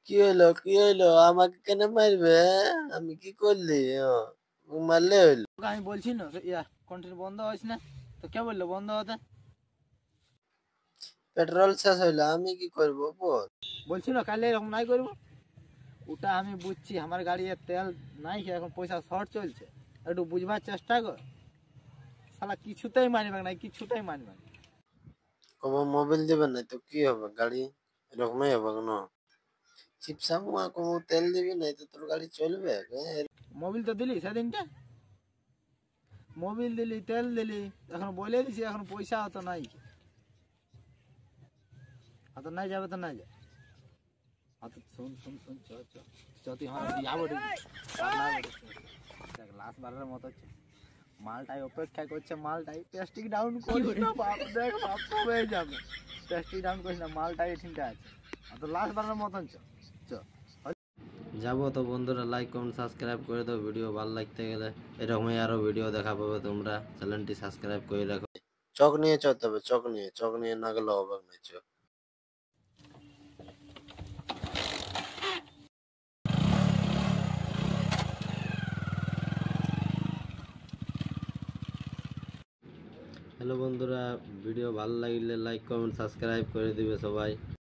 কি হইলো কি হইলো? আমাকে কেন মারবে? আমি কি করলি? মারলে হইলো। আমি বলছি না কন্টিনিউ বন্ধ হয়েছে না, তো কে বললো বন্ধ হতে? পেট্রোল শেষ হইলো, আমি কি করবো বল? বলছি না কালে এরকম নাই করবো। ওটা আমি বুঝছি, আমার গাড়িতে তেল নাই, এখন পয়সা শর্ট চলছে, একটু বুঝবার চেষ্টা কর। শালা কিছুতেই মানবে না, কিছুতেই মানবে না। কবে মোবিল দিবে না তো কি হবে? গাড়ি এরকমই হবে না? চিপসামু কবু তেল দিবি না তো তোর গাড়ি চলবে? মোবিল তো দিলি সেদিনটা, মোবিল দিলি, তেল দিলি, এখন বলে দিছি, এখন পয়সা অত নাই, অত নাই যাবে তো নাই যাবে। শুন শুন শুন, চ চ চ, তুই আমার যাবো লাস্ট বারের মতো চ। মালটাই অপেক্ষা করছে, মালটাই টেস্টিং ডাউন করিস না বাপ, দেখ বাপ হয়ে যাবে। টেস্টিং ডাউন করিস না, মালটাই ঠিক আছে। তো লাস্ট বারের মতন চ চ। যাবো তো বন্ধুরা, লাইক কমেন্ট সাবস্ক্রাইব করে দাও ভিডিও ভালো লাগতে গেলে। এরকমই আরো ভিডিও দেখা পাবে তোমরা, চ্যানেলটি সাবস্ক্রাইব করে রাখো। চক নিয়ে চলতে হবে, চক নিয়ে না গেলে হবে না। চক হ্যালো বন্ধুরা, ভিডিও ভালো লাগলে লাইক কমেন্ট সাবস্ক্রাইব করে দিবে সবাই।